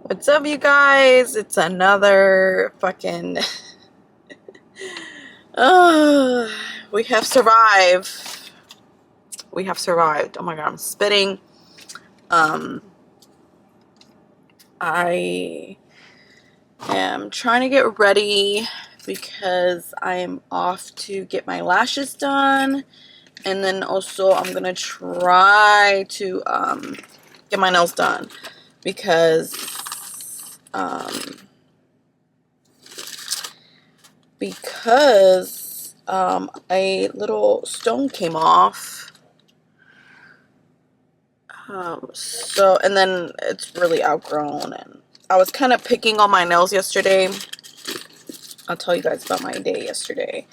What's up, you guys? It's another fucking. uh, we have survived. We have survived. Oh my god, I'm spitting. Um, I am trying to get ready because I am off to get my lashes done, and then also I'm gonna try to get my nails done because a little stone came off. And then it's really outgrown, and I was kind of picking on my nails yesterday. I'll tell you guys about my day yesterday.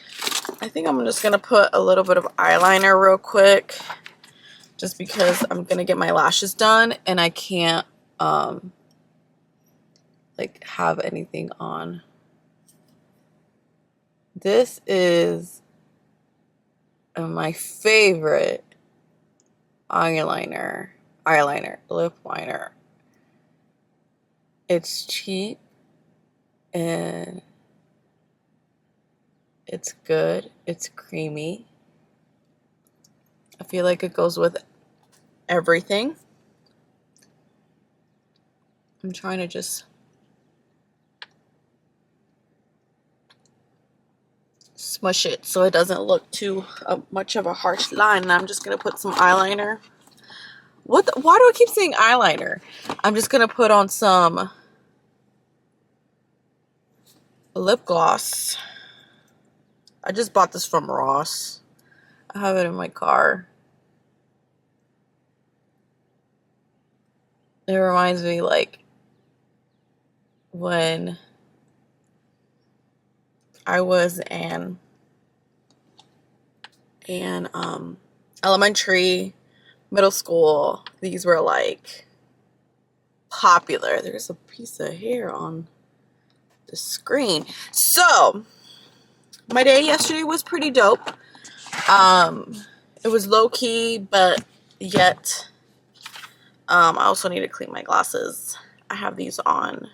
I think I'm just gonna put a little bit of eyeliner real quick, just because I'm gonna get my lashes done and I can't like have anything on. This is my favorite lip liner. It's cheap and it's good. It's creamy. I feel like it goes with everything. I'm trying to just smush it so it doesn't look too much of a harsh line. And I'm just gonna put some eyeliner. Why do I keep saying eyeliner? I'm just gonna put on some lip gloss. I just bought this from Ross. I have it in my car. It reminds me like when I was in elementary, middle school. These were like popular. There's a piece of hair on the screen. So my day yesterday was pretty dope. It was low-key, but yet I also need to clean my glasses. I have these on.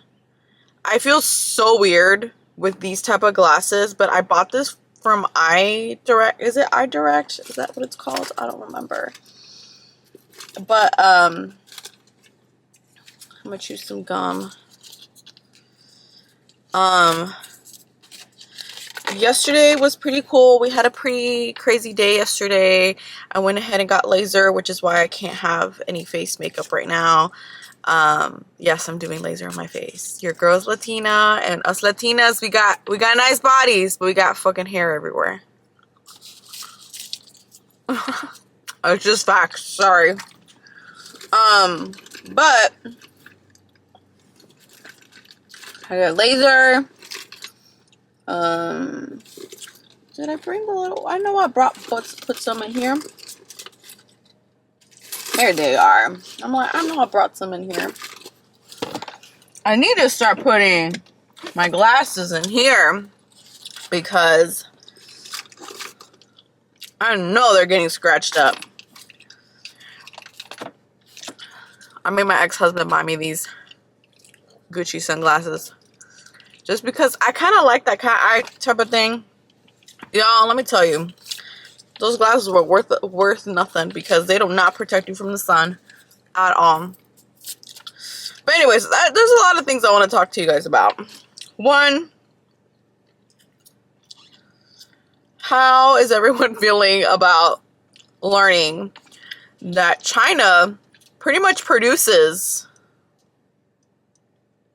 I feel so weird with these type of glasses, but I bought this from iDirect. Is it iDirect? Is that what it's called? I don't remember. But I'm gonna chew some gum. Yesterday was pretty cool. We had a pretty crazy day yesterday. I went ahead and got laser, which is why I can't have any face makeup right now. Yes, I'm doing laser on my face. Your girl's Latina, and us Latinas, we got nice bodies, but we got fucking hair everywhere. It's just facts. Sorry. But I got laser. Did I bring the little? I know I put some in here. There they are. I know I brought some in here. I need to start putting my glasses in here because I know they're getting scratched up. I made my ex-husband buy me these Gucci sunglasses just because I kind of like that kind of eye type of thing. Y'all, let me tell you, those glasses were worth nothing because they do not protect you from the sun at all. But anyways, there's a lot of things I want to talk to you guys about. One, how is everyone feeling about learning that China pretty much produces,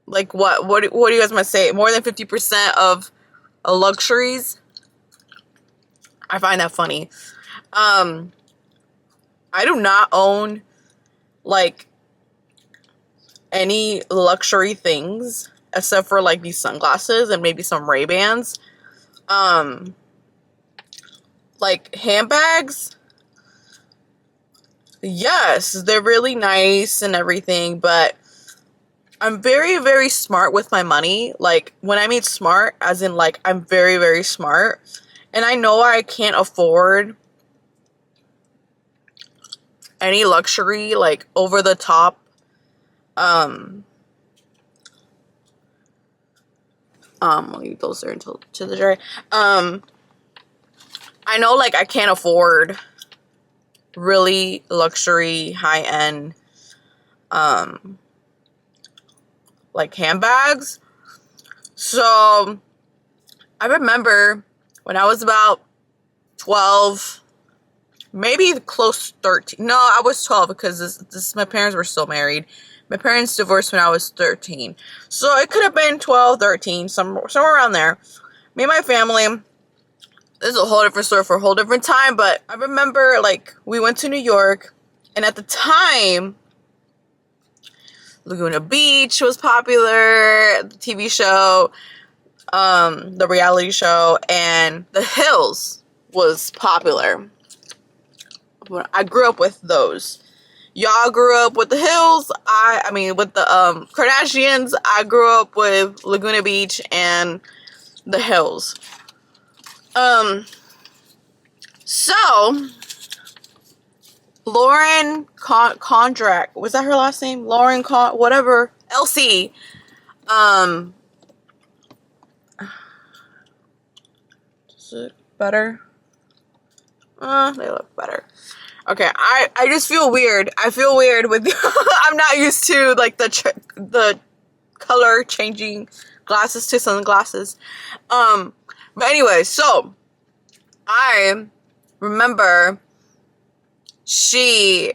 like, what do you guys want to say, more than 50% of luxuries? I find that funny. I do not own like any luxury things except for like these sunglasses and maybe some Ray-Bans. Like handbags, yes, they're really nice and everything, but I'm very, very smart with my money. Like, when I mean smart, as in like I'm very, very smart, and I know I can't afford any luxury, like over the top I'll leave those there until to the dry. I know, like, I can't afford really luxury, high-end, like, handbags. So, I remember when I was about 12, maybe close to 13. No, I was 12 because my parents were still married. My parents divorced when I was 13. So, it could have been 12, 13, somewhere around there. Me and my family, this is a whole different story for a whole different time, but I remember, like, we went to New York, and at the time, Laguna Beach was popular, the TV show, the reality show, and The Hills was popular. I grew up with those. Y'all grew up with The Hills. I mean, with the Kardashians. I grew up with Laguna Beach and The Hills. So, Lauren Condrak, was that her last name? Lauren whatever, LC, is it better? They look better. Okay, I just feel weird. I feel weird with, I'm not used to, like, the color changing glasses to sunglasses. But anyway, so, I remember she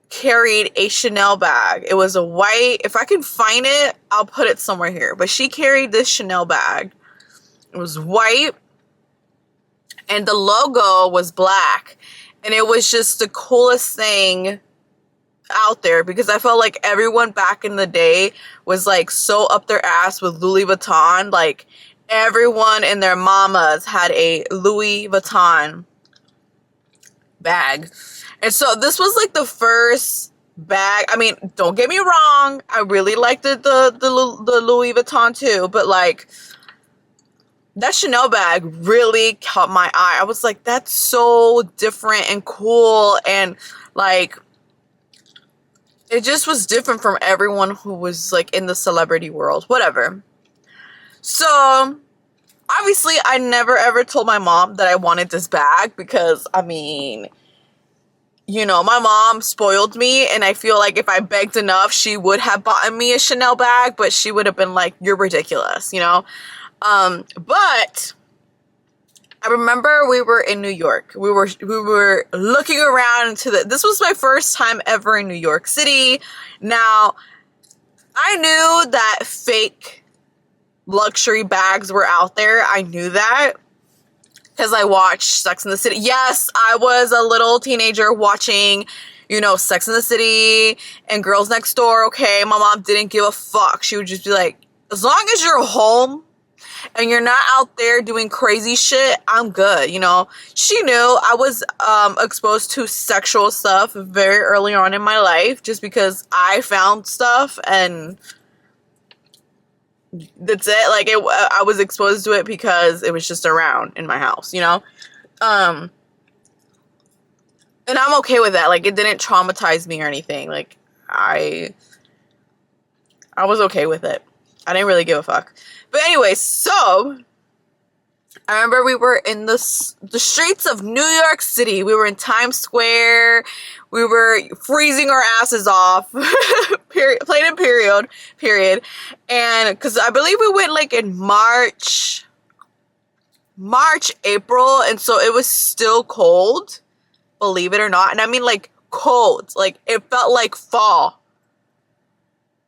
carried a Chanel bag. It was a white, if I can find it, I'll put it somewhere here. But she carried this Chanel bag. It was white, and the logo was black. And it was just the coolest thing out there, because I felt like everyone back in the day was, like, so up their ass with Louis Vuitton. Like, everyone and their mamas had a Louis Vuitton bag. And so this was, like, the first bag. I mean, don't get me wrong, I really liked the Louis Vuitton too, but, like, that Chanel bag really caught my eye. I was like, that's so different and cool, and, like, it just was different from everyone who was, like, in the celebrity world, whatever. So, obviously, I never ever told my mom that I wanted this bag, because, I mean, you know, my mom spoiled me, and I feel like if I begged enough, she would have bought me a Chanel bag, but she would have been like, you're ridiculous, you know? But I remember we were in New York. We were looking around into this was my first time ever in New York City. Now, I knew that fake luxury bags were out there. I knew that, because I watched Sex and the City. Yes, I was a little teenager watching, you know, Sex and the City and Girls Next Door. Okay, my mom didn't give a fuck. She would just be like, as long as you're home and you're not out there doing crazy shit, I'm good, you know. She knew I was exposed to sexual stuff very early on in my life, just because I found stuff, and that's it. Like, I was exposed to it because it was just around in my house, you know. And I'm okay with that. Like, it didn't traumatize me or anything. Like, I was okay with it. I didn't really give a fuck. But anyway, so I remember we were in the streets of New York City. We were in Times Square. We were freezing our asses off. Plain and period. And because I believe we went, like, in March, April. And so it was still cold, believe it or not. And I mean, like, cold. Like, it felt like fall.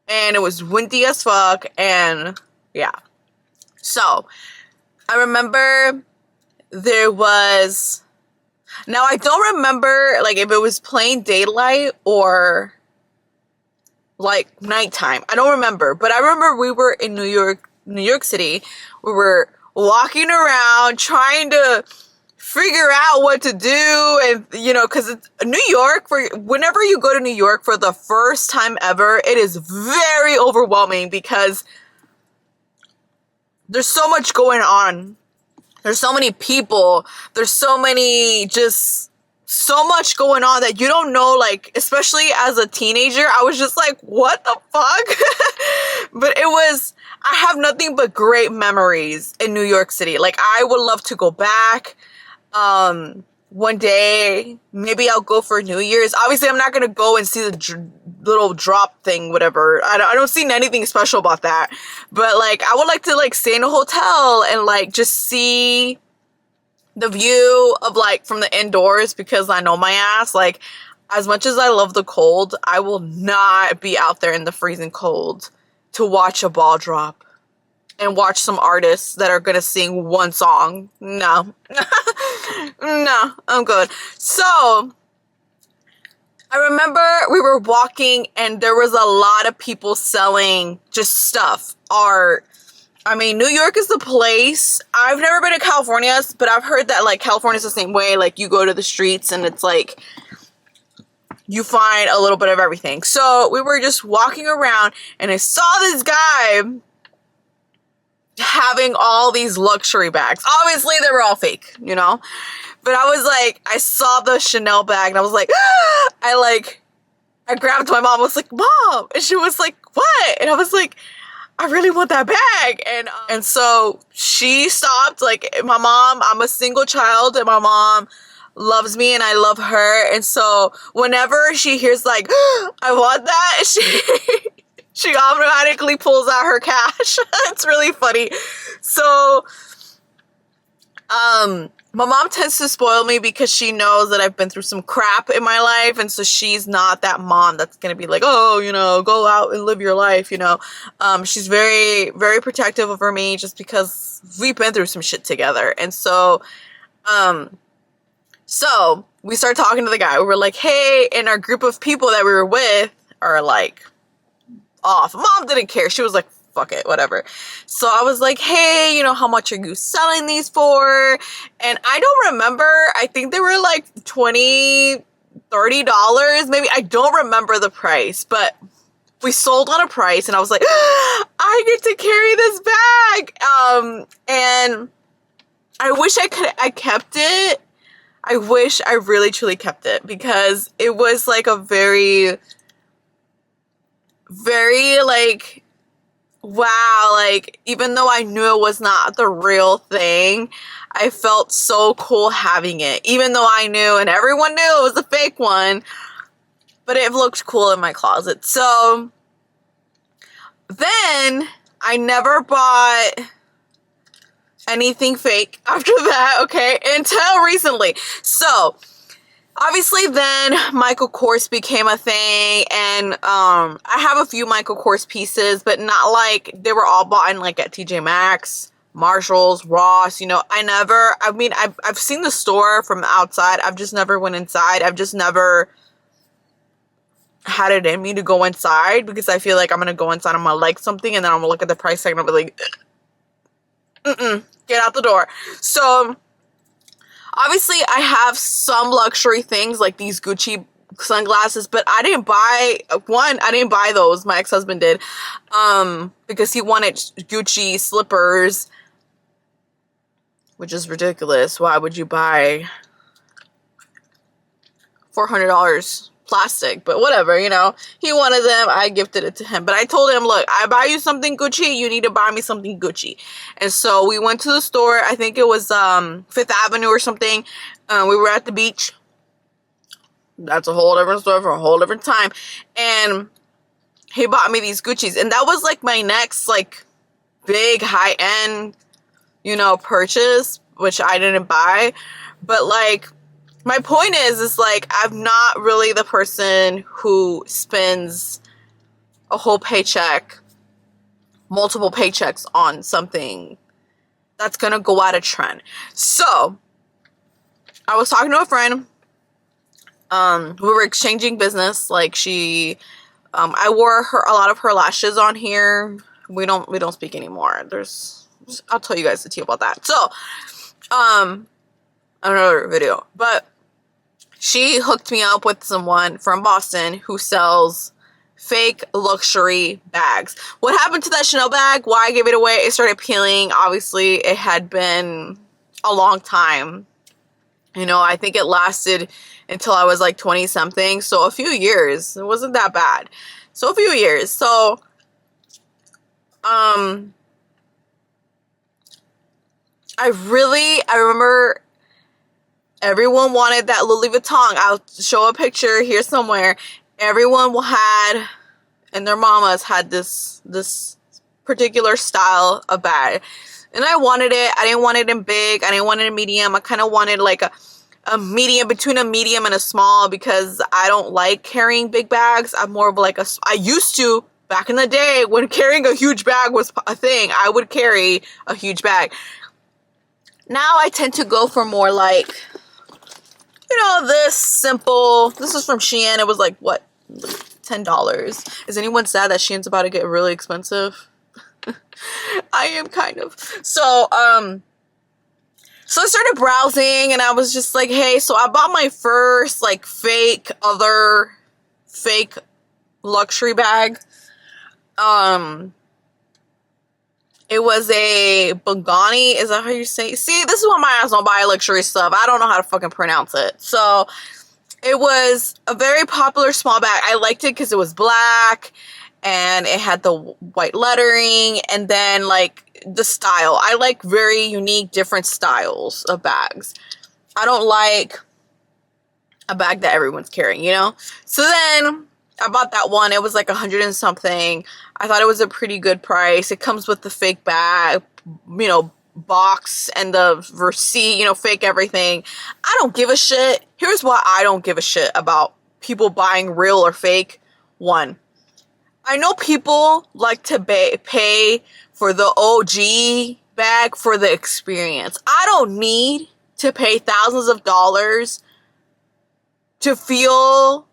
And it was windy as fuck. And yeah. So, I remember there was, now I don't remember, like, if it was plain daylight or, like, nighttime. I don't remember. But I remember we were in New York City. We were walking around trying to figure out what to do. And, you know, because New York, whenever you go to New York for the first time ever, it is very overwhelming, because there's so much going on. There's so many people. There's so much going on that you don't know, like, especially as a teenager, I was just like, what the fuck? But it was, I have nothing but great memories in New York City. Like, I would love to go back. One day, maybe I'll go for New Year's. Obviously, I'm not going to go and see the little drop thing, whatever. I don't see anything special about that. But, like, I would like to, like, stay in a hotel and, like, just see the view of, like, from the indoors, because I know my ass. Like, as much as I love the cold, I will not be out there in the freezing cold to watch a ball drop and watch some artists that are gonna sing one song. No. No, I'm good. So, I remember we were walking and there was a lot of people selling just stuff, art. I mean, New York is the place. I've never been to California, but I've heard that, like, California's the same way. Like, you go to the streets and it's like, you find a little bit of everything. So, we were just walking around and I saw this guy having all these luxury bags. Obviously, they were all fake, you know? But I was like, I saw the Chanel bag and I was like, I grabbed my mom. I was like, Mom. And she was like, what? And I was like, I really want that bag. And so she stopped. Like, my mom, I'm a single child and my mom loves me and I love her. And so whenever she hears like, I want that, she automatically pulls out her cash. It's really funny. So, my mom tends to spoil me because she knows that I've been through some crap in my life. And so she's not that mom that's going to be like, oh, you know, go out and live your life, you know. She's very, very protective over me just because we've been through some shit together. And so, we started talking to the guy. We were like, hey, and our group of people that we were with are like, off. Mom didn't care. She was like, fuck it, whatever. So I was like, hey, you know, how much are you selling these for? And I don't remember. I think they were like $20, $30 maybe. I don't remember the price, but we sold on a price and I was like, I get to carry this bag. And I wish I kept it. I wish I really truly kept it because it was like a very like, wow, like, even though I knew it was not the real thing, I felt so cool having it, even though I knew and everyone knew it was a fake one, but it looked cool in my closet. So then I never bought anything fake after that, okay, until recently. So obviously, then Michael Kors became a thing, and I have a few Michael Kors pieces, but not like they were all bought in like at TJ Maxx, Marshalls, Ross. You know, I've seen the store from outside. I've just never went inside. I've just never had it in me to go inside because I feel like I'm gonna go inside, I'm gonna like something, and then I'm gonna look at the price tag and I'll be like, get out the door. So obviously, I have some luxury things like these Gucci sunglasses, but I didn't buy those. My ex-husband did, because he wanted Gucci slippers, which is ridiculous. Why would you buy $400 plastic? But whatever, you know, he wanted them. I gifted it to him, but I told him, look, I buy you something Gucci, you need to buy me something Gucci. And so we went to the store. I think it was Fifth Avenue or something. We were at the beach. That's a whole different story for a whole different time. And he bought me these Gucci's, and that was like my next like big high-end, you know, purchase, which I didn't buy. But like, my point is like, I'm not really the person who spends a whole paycheck, multiple paychecks on something that's gonna go out of trend. So, I was talking to a friend. We were exchanging business. Like, I wore a lot of her lashes on here. We don't speak anymore. I'll tell you guys the tea about that. So, another video. But she hooked me up with someone from Boston who sells fake luxury bags. What happened to that Chanel bag? Why I gave it away? It started peeling. Obviously, it had been a long time. You know, I think it lasted until I was like 20 something. So a few years. It wasn't that bad. So a few years. So I remember everyone wanted that Louis Vuitton. I'll show a picture here somewhere. Everyone had, and their mamas had this particular style of bag. And I wanted it. I didn't want it in big. I didn't want it in medium. I kind of wanted like a medium, between a medium and a small, because I don't like carrying big bags. I'm more of like I used to, back in the day when carrying a huge bag was a thing, I would carry a huge bag. Now I tend to go for more like, you know, this simple. This is from Shein. It was like, what, $10. Is anyone sad that Shein's about to get really expensive? I am kind of. So I started browsing and I was just like, hey, so I bought my first like fake luxury bag. It was a Bugani. Is that how you say it? See, this is why my ass don't buy luxury stuff. I don't know how to fucking pronounce it. So it was a very popular small bag. I liked it because it was black and it had the white lettering, and then like the style. I like very unique, different styles of bags. I don't like a bag that everyone's carrying, you know? So then I bought that one. It was like 100 and something. I thought it was a pretty good price. It comes with the fake bag, you know, box and the receipt, you know, fake everything. I don't give a shit. Here's why I don't give a shit about people buying real or fake. One, I know people like to pay for the OG bag for the experience. I don't need to pay thousands of dollars to feel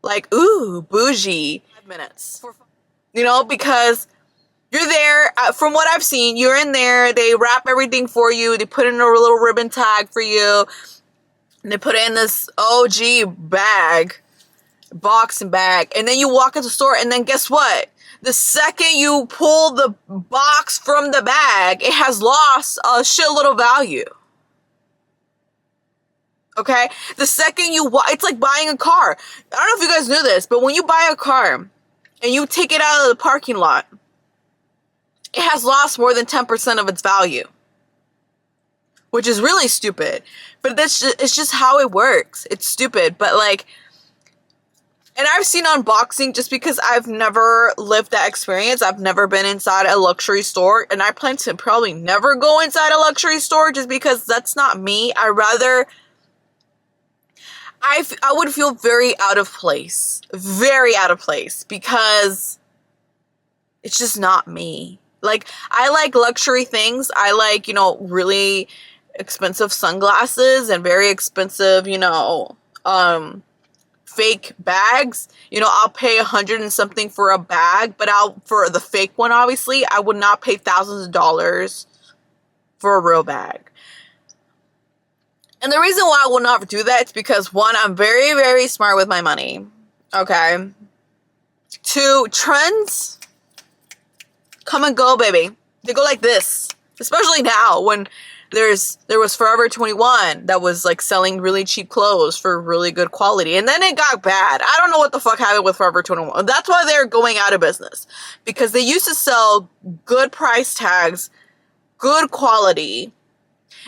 like, ooh, bougie. 5 minutes. You know, because you're there, from what I've seen, you're in there, they wrap everything for you, they put in a little ribbon tag for you, and they put it in this OG bag, box and bag, and then you walk into the store, and then guess what? The second you pull the box from the bag, it has lost a shitload of value. Okay? The second it's like buying a car. I don't know if you guys knew this, but when you buy a car and you take it out of the parking lot, it has lost more than 10% of its value. Which is really stupid. But it's just how it works. It's stupid. But like, and I've seen unboxing just because I've never lived that experience. I've never been inside a luxury store. And I plan to probably never go inside a luxury store just because that's not me. I would feel very out of place. Very out of place. Because it's just not me. Like, I like luxury things. I like, you know, really expensive sunglasses and very expensive, you know, fake bags. You know, I'll pay 100 and something for a bag, but for the fake one, obviously, I would not pay thousands of dollars for a real bag. And the reason why I will not do that is because, one, I'm very, very smart with my money. Okay. Two, trends come and go, baby. They go like this. Especially now when there was Forever 21 that was like selling really cheap clothes for really good quality. And then it got bad. I don't know what the fuck happened with Forever 21. That's why they're going out of business. Because they used to sell good price tags, good quality.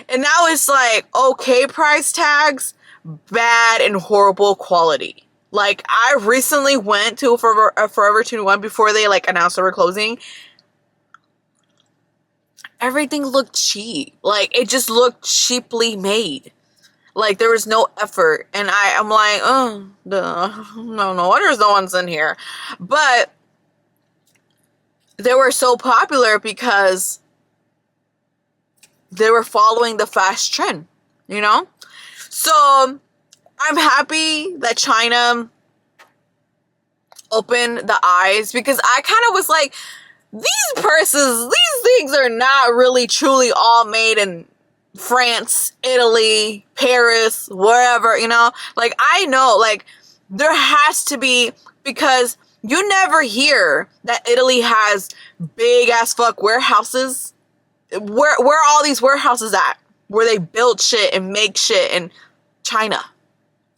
And now it's like okay price tags, bad and horrible quality. Like, I recently went to Forever 21 before they like announced they were closing. Everything looked cheap. Like, it just looked cheaply made. Like, there was no effort. And I'm like, oh, no wonder no one's in here. But they were so popular because they were following the fast trend, you know? So, I'm happy that China opened the eyes, because I kind of was like, these purses, these things are not really truly all made in France, Italy, Paris, wherever, you know? Like, I know, like, there has to be, because you never hear that Italy has big as fuck warehouses. Where are all these warehouses at? Where they build shit and make shit in China.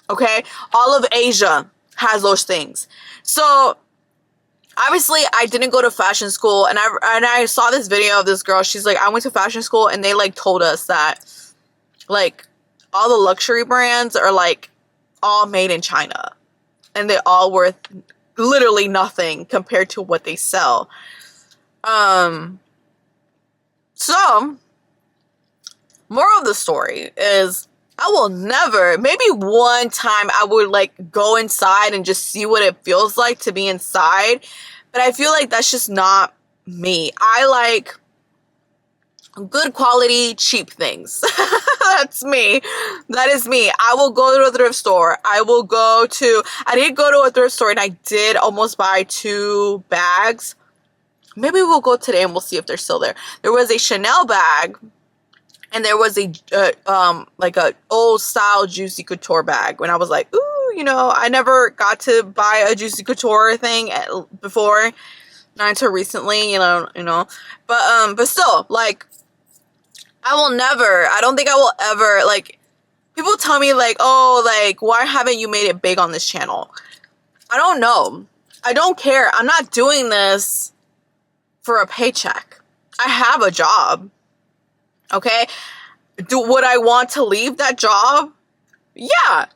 Okay? All of Asia has those things. So, obviously I didn't go to fashion school, and I saw this video of this girl. She's like, I went to fashion school, and they like told us that like all the luxury brands are like all made in China, and they're all worth literally nothing compared to what they sell. So moral of the story is, I will never, maybe one time I would like go inside and just see what it feels like to be inside. But I feel like that's just not me. I like good quality, cheap things. That's me. That is me. I will go to a thrift store. I did go to a thrift store and I did almost buy 2 bags. Maybe we'll go today and we'll see if they're still there. There was a Chanel bag. And there was a like a old style Juicy Couture bag. When I was like, ooh, you know, I never got to buy a Juicy Couture thing before, not until recently, you know. But still, like, I don't think I will ever, like, people tell me like, oh, like, why haven't you made it big on this channel? I don't know. I don't care. I'm not doing this for a paycheck. I have a job. Okay, would I want to leave that job? Yeah.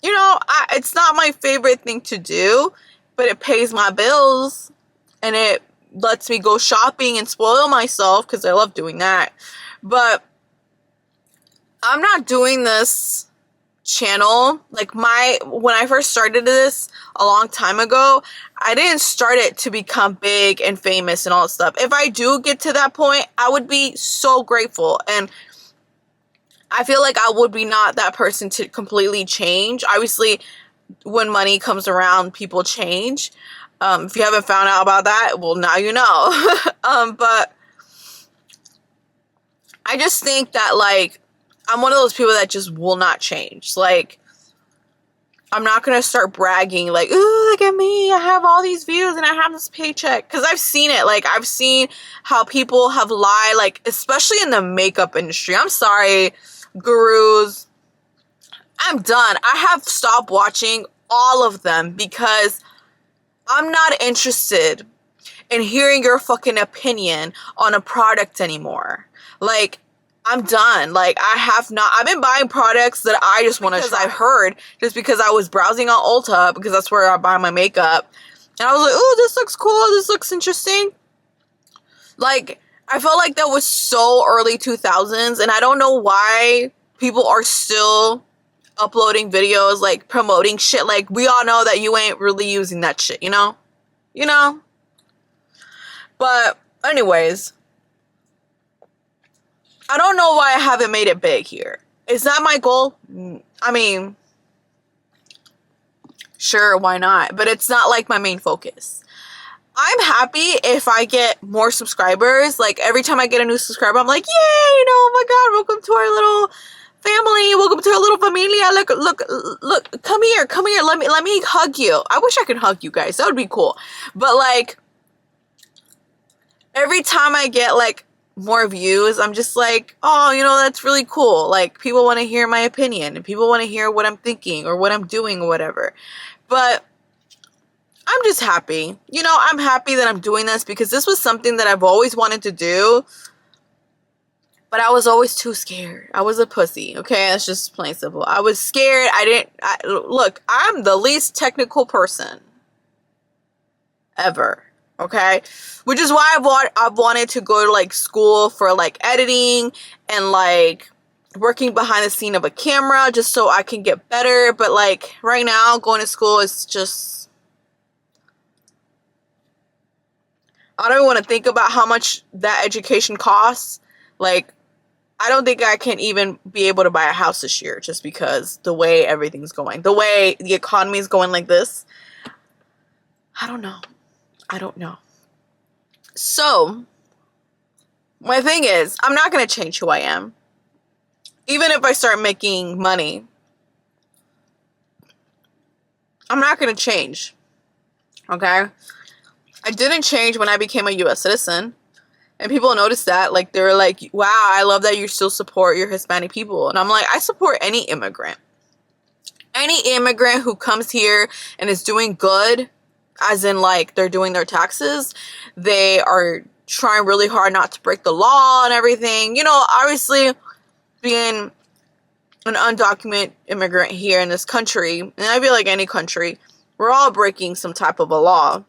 You know, it's not my favorite thing to do, but it pays my bills and it lets me go shopping and spoil myself because I love doing that. But I'm not doing this channel. Like when I first started this a long time ago, I didn't start it to become big and famous and all that stuff. If I do get to that point, I would be so grateful. And I feel like I would be not that person to completely change. Obviously, when money comes around, people change. If you haven't found out about that, well, now you know. But I just think that, like, I'm one of those people that just will not change. Like, I'm not going to start bragging like, ooh, look at me, I have all these views and I have this paycheck. Because I've seen it. Like, I've seen how people have lied, like, especially in the makeup industry. I'm sorry, gurus. I'm done. I have stopped watching all of them because I'm not interested in hearing your fucking opinion on a product anymore. Like, I'm done. Like, I've been buying products that I just want to try. I heard, just because I was browsing on Ulta, because that's where I buy my makeup. And I was like, oh, this looks cool. This looks interesting. Like, I felt like that was so early 2000s. And I don't know why people are still uploading videos, like, promoting shit. Like, we all know that you ain't really using that shit, you know? You know? But, anyways, I don't know why I haven't made it big here. Is that my goal? I mean, sure, why not? But it's not like my main focus. I'm happy if I get more subscribers. Like, every time I get a new subscriber, I'm like, yay, you know, oh my God, welcome to our little family. Welcome to our little familia. Look, come here. Let me hug you. I wish I could hug you guys. That would be cool. But, like, every time I get, like, more views, I'm just like, oh, you know, that's really cool. Like, people want to hear my opinion and people want to hear what I'm thinking or what I'm doing or whatever. But I'm just happy. You know, I'm happy that I'm doing this because this was something that I've always wanted to do, but I was always too scared. I was a pussy. Okay, that's just plain simple. I was scared. Look, I'm the least technical person ever. Okay, which is why I've wanted to go to, like, school for, like, editing and, like, working behind the scene of a camera just so I can get better. But, like, right now, going to school is just, I don't even want to think about how much that education costs. Like, I don't think I can even be able to buy a house this year just because the way everything's going, the way the economy is going like this. I don't know. So, my thing is, I'm not going to change who I am. Even if I start making money, I'm not going to change. Okay? I didn't change when I became a U.S. citizen. And people noticed that. Like, they were like, wow, I love that you still support your Hispanic people. And I'm like, I support any immigrant. Any immigrant who comes here and is doing good as in like they're doing their taxes. They are trying really hard not to break the law and everything. You know, obviously being an undocumented immigrant here in this country, and I feel like any country, we're all breaking some type of a law.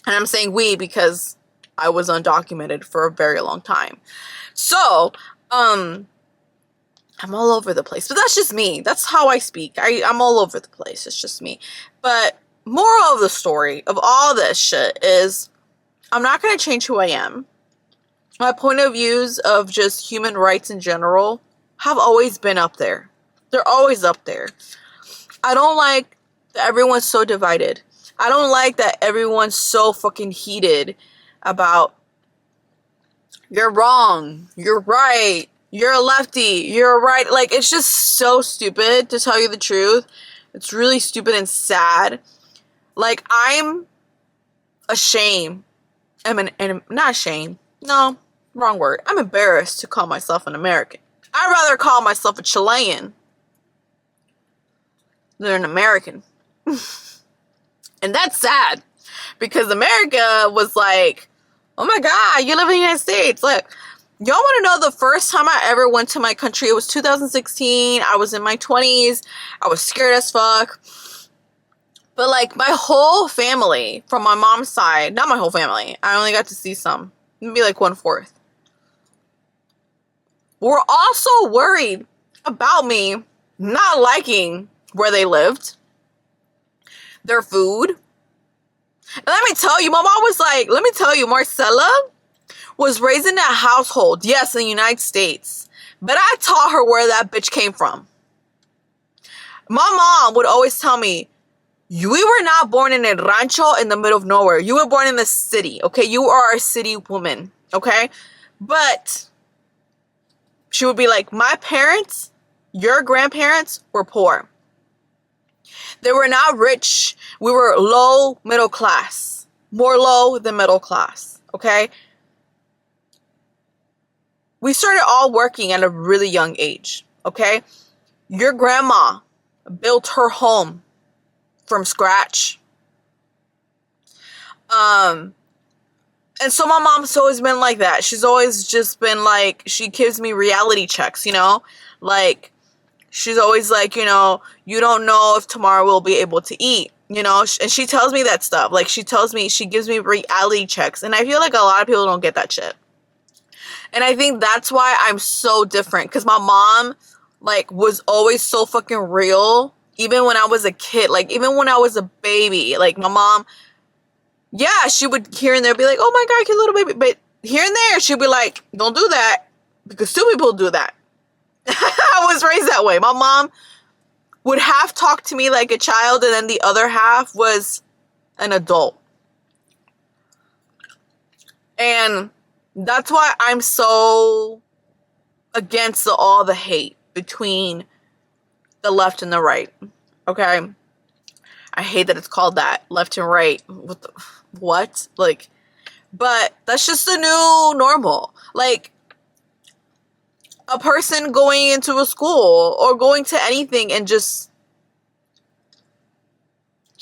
And I'm saying we because I was undocumented for a very long time. So, I'm all over the place. But that's just me. That's how I speak. I'm all over the place. It's just me. But moral of the story of all this shit is I'm not going to change who I am. My point of views of just human rights in general have always been up there. They're always up there. I don't like that everyone's so divided. I don't like that everyone's so fucking heated about you're wrong, you're right, you're a lefty, you're right. Like, it's just so stupid, to tell you the truth. It's really stupid and sad. Like, I'm ashamed. Not ashamed. No, wrong word. I'm embarrassed to call myself an American. I'd rather call myself a Chilean than an American. And that's sad, because America was like, oh my God, you live in the United States. Look, y'all want to know the first time I ever went to my country? It was 2016. I was in my 20s. I was scared as fuck. But like my whole family from my mom's side, not my whole family, I only got to see some, maybe like 1/4. Were also worried about me not liking where they lived, their food. And let me tell you, my mom was like, let me tell you, Marcella was raised in that household, yes, in the United States, but I taught her where that bitch came from. My mom would always tell me, we were not born in a rancho in the middle of nowhere. You were born in the city, okay? You are a city woman, okay? But she would be like, my parents, your grandparents were poor. They were not rich. We were low middle class. More low than middle class, okay? We started all working at a really young age, okay? Your grandma built her home from scratch. And so my mom's always been like that. She's always just been like, she gives me reality checks, you know? Like, she's always like, you know, you don't know if tomorrow we'll be able to eat, you know? And she tells me that stuff. Like, she gives me reality checks. And I feel like a lot of people don't get that shit. And I think that's why I'm so different. Because my mom, like, was always so fucking real. Even when I was a kid. Like, even when I was a baby. Like, my mom, yeah, she would here and there be like, oh my God, cute little baby. But here and there, she'd be like, don't do that. Because two people do that. I was raised that way. My mom would half talk to me like a child, and then the other half was an adult. And that's why I'm so against all the hate between the left and the right. Okay? I hate that it's called that. Left and right. What? Like, but that's just the new normal. Like, a person going into a school or going to anything and just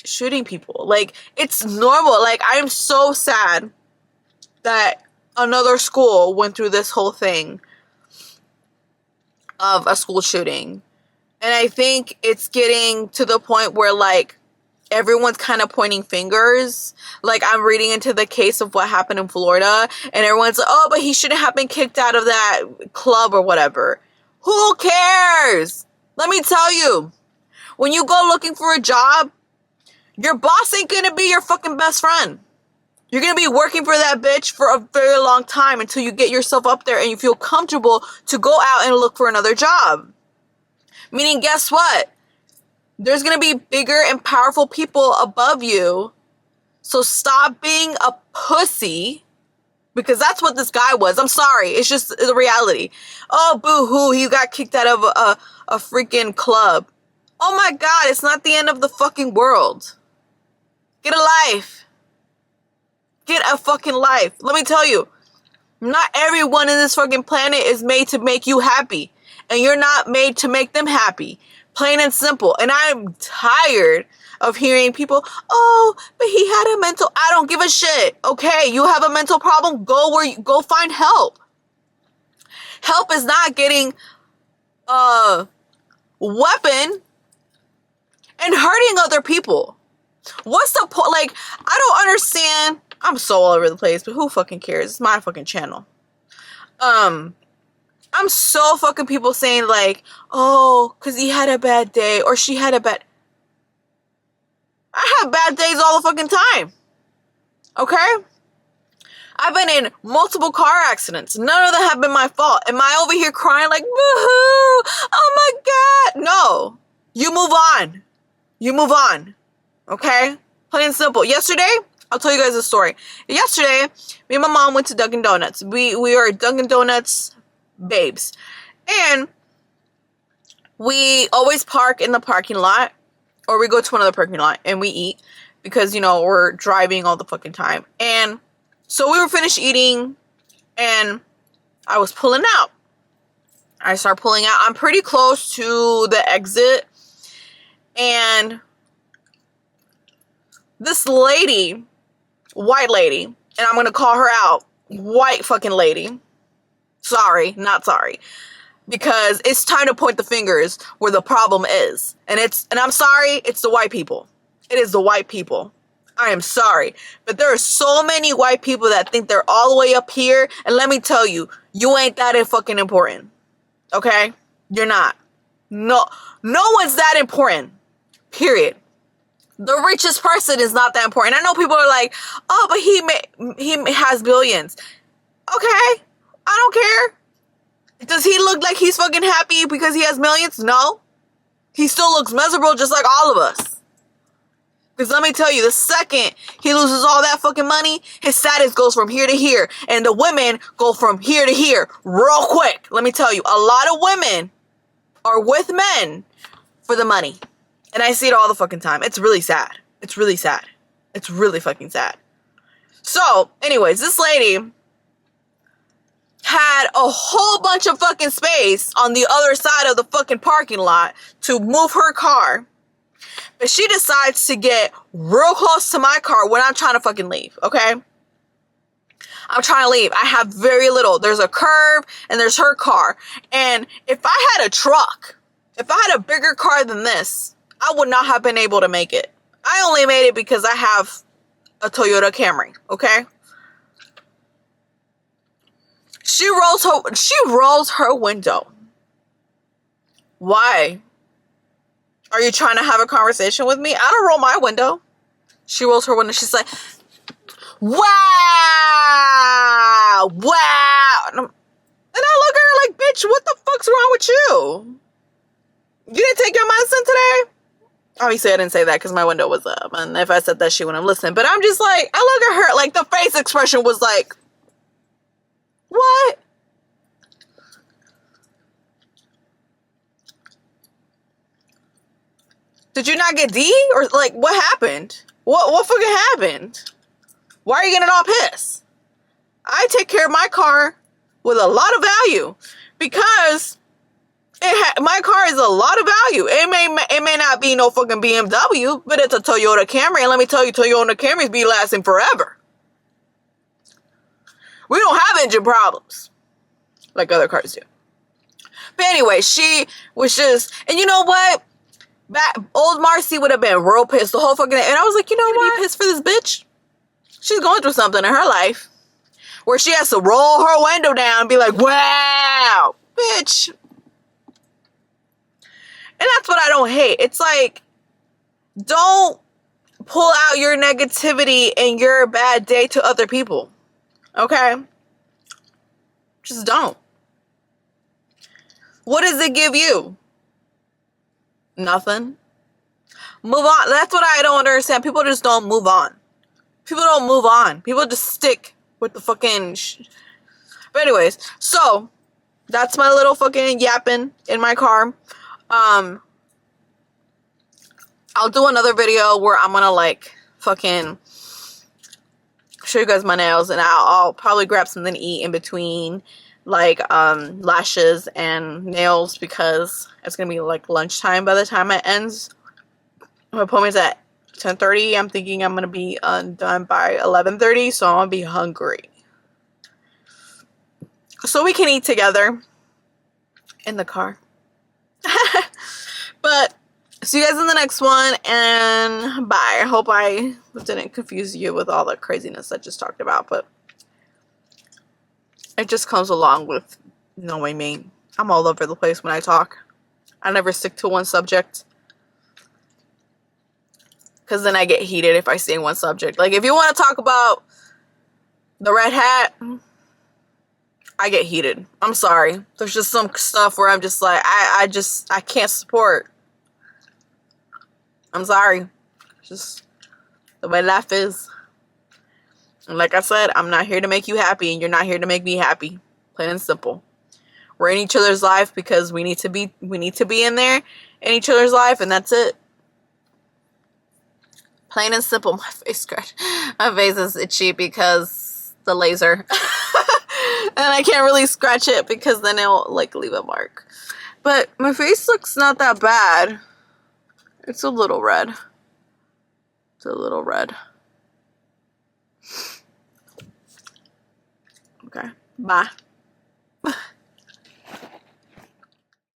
shooting people. Like, it's normal. Like, I'm so sad that another school went through this whole thing of a school shooting. And I think it's getting to the point where, like, everyone's kind of pointing fingers. Like, I'm reading into the case of what happened in Florida, and everyone's like, oh, but he shouldn't have been kicked out of that club or whatever. Who cares? Let me tell you, when you go looking for a job, your boss ain't gonna be your fucking best friend. You're gonna be working for that bitch for a very long time until you get yourself up there and you feel comfortable to go out and look for another job. Meaning, guess what? There's going to be bigger and powerful people above you. So stop being a pussy. Because that's what this guy was. I'm sorry. It's just the reality. Oh, boo-hoo. He got kicked out of a freaking club. Oh my God. It's not the end of the fucking world. Get a life. Get a fucking life. Let me tell you. Not everyone in this fucking planet is made to make you happy. And you're not made to make them happy. Plain and simple. And I'm tired of hearing people, oh, but he had a mental, I don't give a shit. Okay, you have a mental problem, go find help. Help is not getting a weapon and hurting other people. What's the point? Like, I don't understand. I'm so all over the place, but who fucking cares? It's my fucking channel. I'm so fucking people saying like, oh, because he had a bad day or she had a bad... I have bad days all the fucking time. Okay? I've been in multiple car accidents. None of them have been my fault. Am I over here crying like, boo-hoo, oh my God? No. You move on. You move on. Okay? Plain and simple. Yesterday, I'll tell you guys a story. Yesterday, me and my mom went to Dunkin' Donuts. We are Dunkin' Donuts babes. And we always park in the parking lot, or we go to another parking lot and we eat because, you know, we're driving all the fucking time. And so we were finished eating and I was pulling out. I start pulling out. I'm pretty close to the exit. And this lady, white lady, and I'm going to call her out, white fucking lady. Sorry, not sorry. Because it's time to point the fingers where the problem is. And I'm sorry, it's the white people. It is the white people. I am sorry. But there are so many white people that think they're all the way up here. And let me tell you, you ain't that fucking important. Okay? You're not. No one's that important. Period. The richest person is not that important. I know people are like, oh, but he has billions. Okay. I don't care. Does he look like he's fucking happy because he has millions? No. He still looks miserable just like all of us. Because let me tell you, the second he loses all that fucking money, his status goes from here to here. And the women go from here to here real quick. Let me tell you, a lot of women are with men for the money. And I see it all the fucking time. It's really sad. It's really sad. It's really fucking sad. So, anyways, this lady had a whole bunch of fucking space on the other side of the fucking parking lot to move her car. But she decides to get real close to my car when I'm trying to fucking leave, okay? I'm trying to leave. I have very little. There's a curve and there's her car. And if I had a truck, if I had a bigger car than this, I would not have been able to make it. I only made it because I have a Toyota Camry, okay? She rolls her window. Why? Are you trying to have a conversation with me? I don't roll my window. She rolls her window. She's like, wow, wow. And I look at her like, bitch, what the fuck's wrong with you? You didn't take your medicine today? Obviously, I didn't say that because my window was up. And if I said that, she wouldn't have listened. But I'm just like, I look at her, like, the face expression was like, what? Did you not get D? Or, like, what happened? What fucking happened? Why are you getting all pissed? I take care of my car with a lot of value because my car is a lot of value. It may not be no fucking BMW, but it's a Toyota Camry. And let me tell you, Toyota Camrys be lasting forever. We don't have engine problems like other cars do. But anyway, she was just, and you know what? Old Marcy would have been real pissed the whole fucking day. And I was like, you know what? Be pissed for this bitch. She's going through something in her life where she has to roll her window down and be like, wow, bitch. And that's what I don't hate. It's like, don't pull out your negativity and your bad day to other people. Okay? Just don't. What does it give you? Nothing. Move on. That's what I don't understand. People just don't move on. People don't move on. People just stick with the fucking But anyways, so that's my little fucking yapping in my car. I'll do another video where I'm gonna like fucking show you guys my nails, and I'll probably grab something to eat in between like lashes and nails because it's gonna be like lunchtime by the time it ends. My appointment's at 10:30. I'm thinking I'm gonna be done by 11:30, so I'm gonna be hungry. So we can eat together in the car. But see you guys in the next one, and bye. I hope I didn't confuse you with all the craziness I just talked about, but it just comes along with knowing me. I'm all over the place when I talk. I never stick to one subject, because then I get heated if I stay in one subject. Like, if you want to talk about the red hat, I get heated. I'm sorry. There's just some stuff where I'm just like, I can't support. I'm sorry. Just the way life is. And like I said, I'm not here to make you happy, and you're not here to make me happy. Plain and simple. We're in each other's life because we need to be in there in each other's life, and that's it. Plain and simple. My face scratch. My face is itchy because the laser. And I can't really scratch it because then it'll like leave a mark. But my face looks not that bad. It's a little red. It's a little red. Okay. Bye.